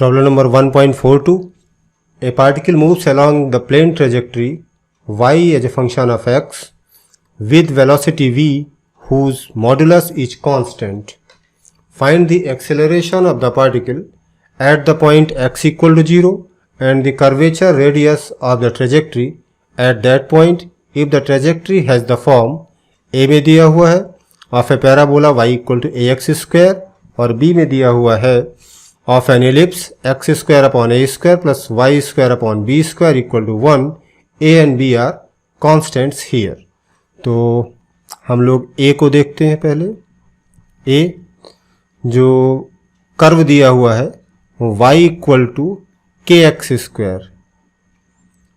Problem number 1.42. A particle moves along the plane trajectory y as a function of x with velocity v whose modulus is constant. Find the acceleration of the particle at the point x equal to 0 and the curvature radius of the trajectory at that point if the trajectory has the form a में दिया हुआ है of a parabola y equal to ax square और b में दिया हुआ है of an ellipse x square upon a square plus y square upon b square equal to 1. a and b are constants here. तो हम लोग a को देखते हैं पहले. a जो कर्व दिया हुआ है y equal to K X square,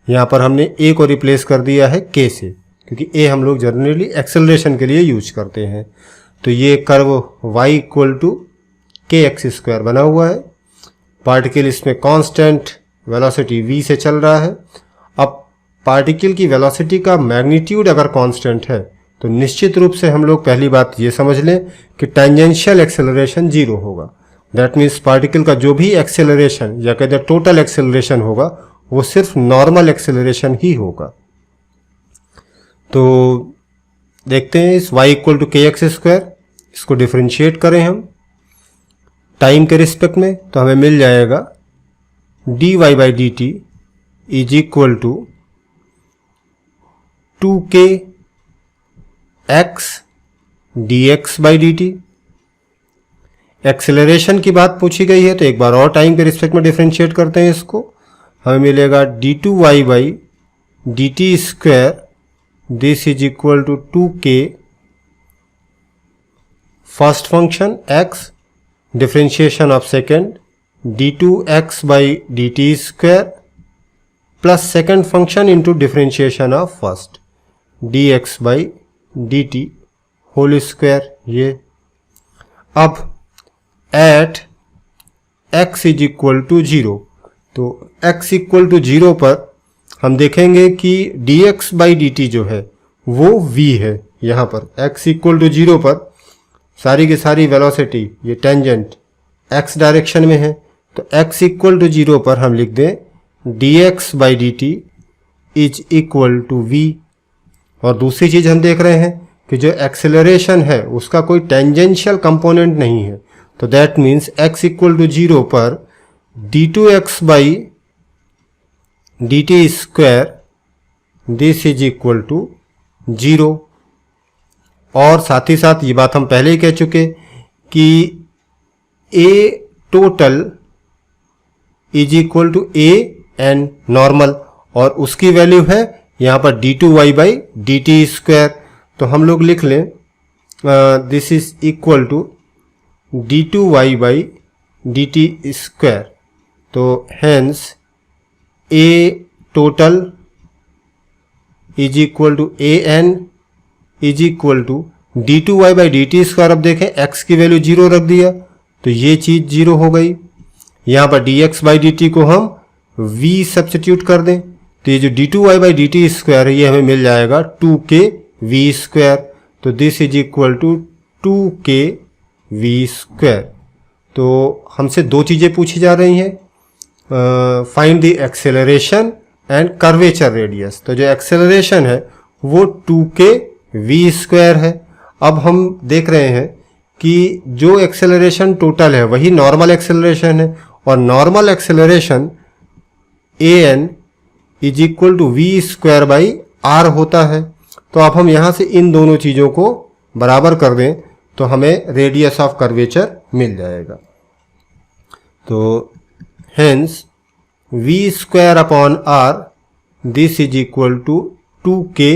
यहाँ पर हमने a को रिप्लेस कर दिया है k से, क्योंकि a हम लोग जनरली एक्सेलरेशन के लिए यूज करते हैं. तो ये curve y equal to K X square बना हुआ है. पार्टिकल इसमें कांस्टेंट वेलोसिटी v से चल रहा है. अब पार्टिकल की वेलोसिटी का मैग्नीट्यूड अगर कांस्टेंट है तो निश्चित रूप से हम लोग पहली बात ये समझ लें कि टेंजेंशियल एक्सेलरेशन जीरो होगा. दैट मीन्स पार्टिकल का जो भी एक्सेलरेशन या कहते हैं टोटल एक्सेलरेशन होगा वो सिर्फ नॉर्मल एक्सेलरेशन ही होगा. तो देखते हैं इस y equal to K X square, इसको डिफ्रेंशिएट करें हम टाइम के रिस्पेक्ट में, तो हमें मिल जाएगा dy by D T is equal to 2k x dx by D T. Acceleration की बात पूछी गई है तो एक बार और टाइम के रिस्पेक्ट में डिफ्रेंशिएट करते हैं इसको. हमें मिलेगा d2y by D T square this is equal to 2k first function x differentiation of second d2x by D T square plus second function into differentiation of first dx by D T whole square. ये अब at x is equal to 0, तो x equal to 0 पर हम देखेंगे कि dx by D T जो है वो v है. यहाँ पर x इक्वल टू 0 पर सारी की सारी वेलोसिटी ये टेंजेंट x डायरेक्शन में है, तो x इक्वल टू 0 पर हम लिख दें dx by D T is equal to v. और दूसरी चीज हम देख रहे हैं कि जो एक्सेलरेशन है उसका कोई टेंजेंशियल कंपोनेंट नहीं है, तो that means x equal to 0 पर d2x by D T square this is equal to 0. और साथ ही साथ ये बात हम पहले ही कह चुके कि a total is equal to a N normal, और उसकी वैल्यू है यहाँ पर d2y by D T square. तो हम लोग लिख लें this is equal to d2y by D T square. तो hence a total is equal to a n is equal to d2y by D T square. अब देखें x की value 0 रख दिया तो ये चीज 0 हो गई. यहाँ पर dx बाई डी टी को हम v सब्स्टिट्यूट कर दें तो ये जो d2y by D T square है ये हमें मिल जाएगा 2k v स्क्वायर. तो this is equal to 2k v square. तो हमसे दो चीज़ें पूछी जा रही हैं, find the acceleration and curvature radius. तो जो एक्सेलरेशन है वो 2k v स्क्वायर है. अब हम देख रहे हैं कि जो एक्सेलरेशन टोटल है वही नॉर्मल एक्सेलरेशन है, और normal acceleration a n is equal to V square by R होता है. तो अब हम यहाँ से इन दोनों चीज़ों को बराबर कर दें तो हमें रेडियस ऑफ कर्वेचर मिल जाएगा. तो hence V square upon R this is equal to 2k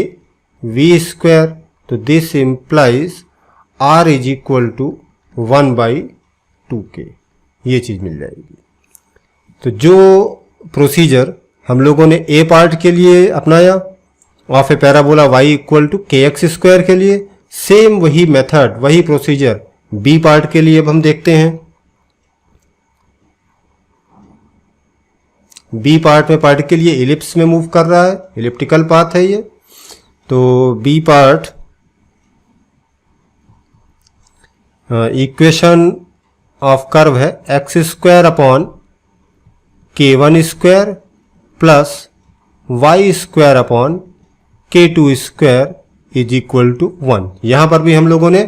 v square. तो this implies r is equal to 1 by 2k. ये चीज़ मिल जाएगी. तो जो प्रोसीजर हम लोगों ने a पार्ट के लिए अपनाया of a parabola y equal to K X square के लिए, सेम वही मेथड वही प्रोसीजर b पार्ट के लिए अब हम देखते हैं. b पार्ट में पार्टिकल ये इलिप्स में मूव कर रहा है, इलिप्टिकल पाथ है ये. तो b part equation of curve है X square upon k1 square plus y square upon k2 square is equal to 1। यहां पर भी हम लोगों ने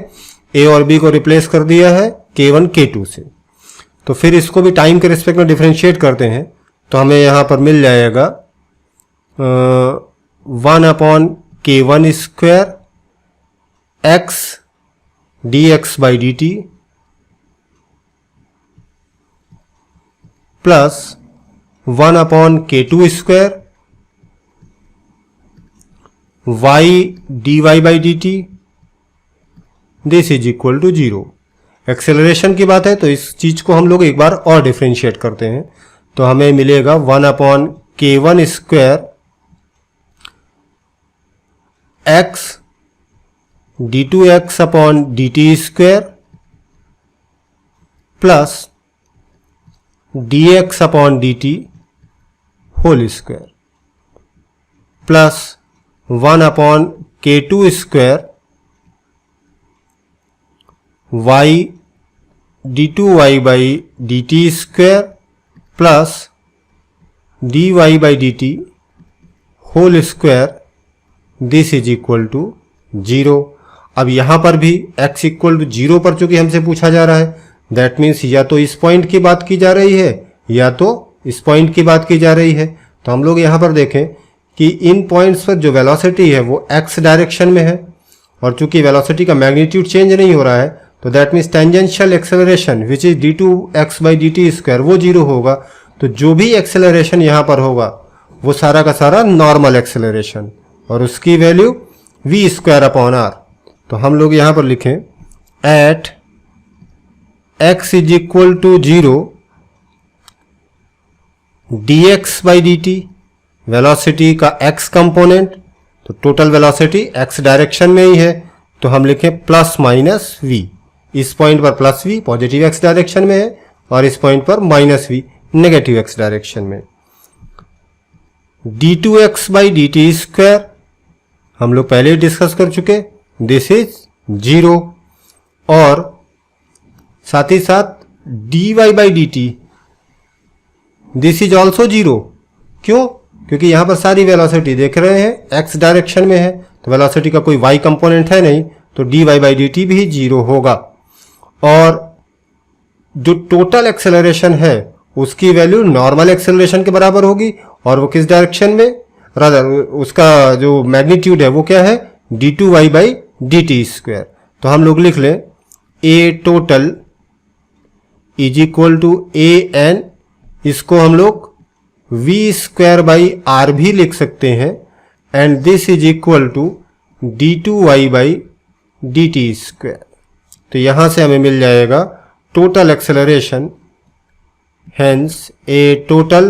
a और b को रिप्लेस कर दिया है k1 k2 से। तो फिर इसको भी टाइम के रिस्पेक्ट में डिफरेंशिएट करते हैं तो हमें यहां पर मिल जाएगा 1 upon k1 square x dx by D T plus 1 upon k2 square y dy by D T, this is equal to 0। Acceleration की बात है तो इस चीज को हम लोग एक बार और डिफरेंशिएट करते हैं तो हमें मिलेगा 1 upon k1 square x d2x upon dt square plus dx upon dt whole square plus 1 upon k2 square y d2y by dt square plus dy by dt whole square, this is equal to 0। अब यहां पर भी x equal to 0 पर चूंकि हमसे पूछा जा रहा है, दैट मीन्स या तो इस पॉइंट की बात की जा रही है या तो इस पॉइंट की बात की जा रही है। तो हम लोग यहां पर देखें कि इन पॉइंट्स पर जो वेलोसिटी है वो x डायरेक्शन में है और चूंकि वेलोसिटी का मैग्नीट्यूड चेंज नहीं हो रहा है तो that means tangential acceleration which is d2x by dt square वो 0 होगा। तो जो भी एक्सेलरेशन यहां पर होगा वो सारा का सारा नॉर्मल एक्सेलरेशन और उसकी value v square upon r। तो हम लोग यहां पर लिखें at x is equal to 0 dx by dt, velocity का x कंपोनेंट, तो टोटल वेलोसिटी x डायरेक्शन में ही है तो हम लिखें प्लस माइनस v। इस पॉइंट पर plus v positive x direction में है और इस पॉइंट पर minus v negative x direction में। d2x बाई dt स्क्वायर हम लोग पहले ही डिस्कस कर चुके, दिस इज 0 और साथ ही साथ dy by dt this is also 0। क्यों? क्योंकि यहां पर सारी वेलोसिटी देख रहे हैं x डायरेक्शन में है तो वेलोसिटी का कोई y कंपोनेंट है नहीं तो dy बाई dt भी 0 होगा और जो टोटल एक्सेलरेशन है उसकी वैल्यू नॉर्मल एक्सेलरेशन के बराबर होगी और वो किस डायरेक्शन में, रादर उसका जो मैग्नीट्यूड है वो क्या है d2y बाई dt स्क्वायर। तो हम लोग लिख लें a total is equal to a n, इसको हम लोग v स्क्वायर बाई r भी लिख सकते हैं and this is equal to d2y by dt square. तो यहां से हमें मिल जाएगा total acceleration, hence a total.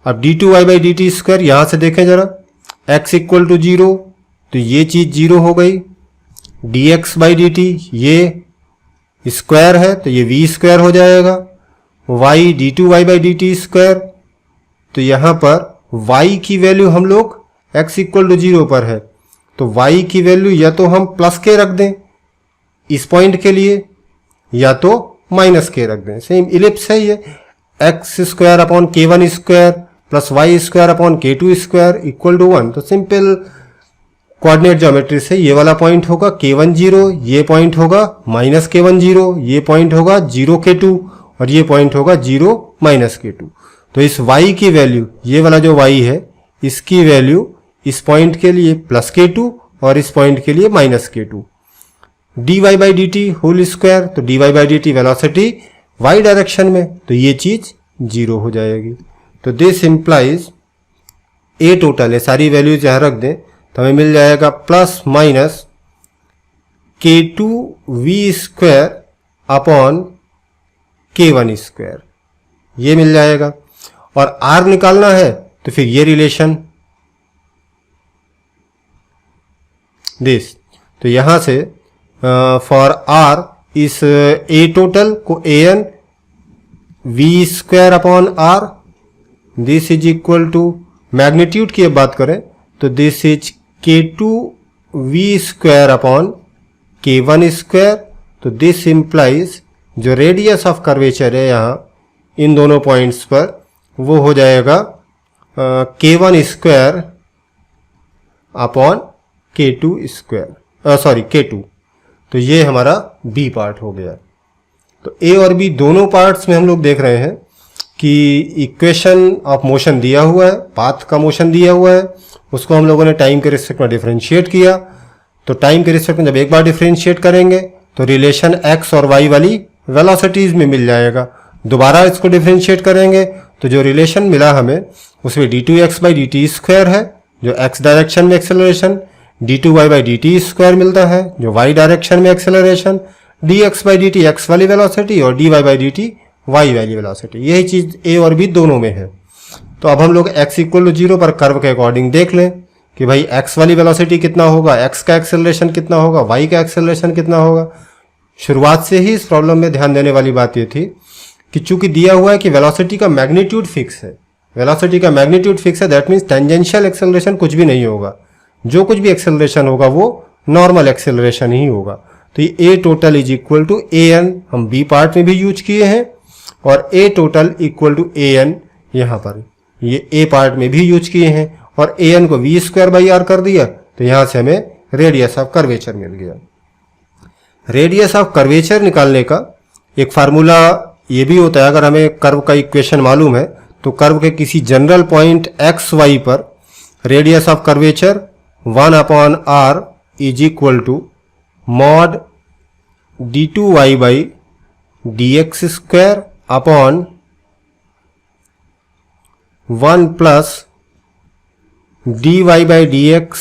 अब d2y बाई dt स्क्वायर यहां से देखें जरा, x इक्वल टू 0 तो ये चीज 0 हो गई, dx बाई dt ये स्क्वायर है तो ये v स्क्वायर हो जाएगा, y d2y by dt square. तो यहां पर y की वैल्यू हम लोग x इक्वल टू 0 पर है तो y की वैल्यू या तो हम प्लस के रख दें इस पॉइंट के लिए या तो माइनस के रख दें, सेम इलिप्स है ये, x square upon k1 square plus y square upon k2 square equal to 1। तो सिंपल कोऑर्डिनेट ज्योमेट्री से ये वाला पॉइंट होगा k1 0, ये पॉइंट होगा माइनस k1 0, ये पॉइंट होगा 0 k2 और ये पॉइंट होगा 0 माइनस k2। तो इस y की वैल्यू, ये वाला जो y है इसकी वैल्यू इस पॉइंट के लिए प्लस k2 और इस पॉइंट के लिए minus k2, dy by dt whole square. तो dy by dt velocity y direction में तो ये चीज 0 हो जाएगी। तो दिस इंप्लाइज a टोटल है, सारी वैल्यूज यहां रख दें तो हमें मिल जाएगा plus minus k2v square upon k1 square, ये मिल जाएगा। और r निकालना है तो फिर ये रिलेशन दिस, तो यहां से फॉर r इस a टोटल को an v square upon r, this is equal to magnitude की अब बात करें तो this is k2v square upon k1 square. तो दिस इंप्लाइज जो रेडियस ऑफ कर्वेचर है यहाँ इन दोनों पॉइंट्स पर, वो हो जाएगा k1 square upon k2 square, sorry k2। तो ये हमारा b पार्ट हो गया। तो a और b दोनों पार्ट्स में हम लोग देख रहे हैं कि इक्वेशन ऑफ मोशन दिया हुआ है, पाथ का मोशन दिया हुआ है, उसको हम लोगों ने टाइम के रिस्पेक्ट में डिफरेंशिएट किया। तो टाइम के रिस्पेक्ट में जब एक बार डिफरेंशिएट करेंगे तो रिलेशन x और y वाली वेलोसिटीज में मिल जाएगा। दोबारा इसको डिफरेंशिएट करेंगे तो जो रिलेशन मिला हमें उसमें d2x/dt स्क्वायर है जो x डायरेक्शन में एक्सेलरेशन, d2y/dt स्क्वायर मिलता है जो y डायरेक्शन में एक्सेलरेशन, dx/dt x वाली वेलोसिटी और dy/dt y वाली वेलोसिटी। यही चीज a और b दोनों में है। तो अब हम लोग x = 0 पर कर्व के अकॉर्डिंग देख लें कि भाई x वाली वेलोसिटी कितना होगा, x का एक्सेलरेशन कितना होगा, y का एक्सेलरेशन कितना होगा। शुरुआत से ही इस प्रॉब्लम में ध्यान देने वाली बात ये थी कि चूंकि दिया हुआ है कि वेलोसिटी का मैग्नीट्यूड फिक्स है, वेलोसिटी का मैग्नीट्यूड फिक्स है, दैट मीन्स टेंजेंशियल एक्सेलरेशन कुछ भी नहीं होगा। जो कुछ भी एक्सेलरेशन होगा वो नॉर्मल एक्सेलरेशन ही होगा। तो ये a total is equal to an हम b पार्ट में भी यूज किए हैं और a total equal to an यहाँ पर ये a पार्ट में भी यूज किए हैं और an को v² r कर दिया। तो यहाँ से हमें रेडियस ऑफ कर्वेचर मिल गया। रेडियस ऑफ कर्वेचर निकालने का एक फार्मूला ये भी होता है, अगर हमें कर्व का इक्वेशन मालूम है तो कर्व के किसी जनरल पॉइंट एक्स वाई पर radius of curvature 1/r is equal to mod d2y/dx square upon 1 plus dy/dx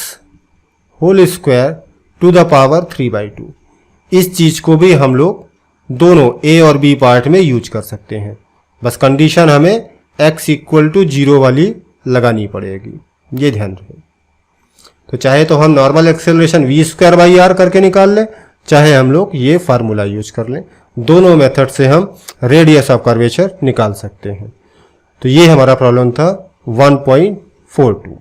whole square to the power 3/2। इस चीज को भी हम लोग दोनों a और b पार्ट में यूज कर सकते हैं। बस कंडीशन हमें x = 0 वाली लगानी पड़ेगी, ये ध्यान रखें। तो चाहे तो हम नॉर्मल एक्सेलरेशन v²/r करके निकाल लें, चाहे हम लोग ये फार्मूला यूज कर लें। दोनों मेथड से हम रेडियस ऑफ कर्वेचर निकाल सकते हैं। तो ये हमारा प्रॉब्लम था 1.42।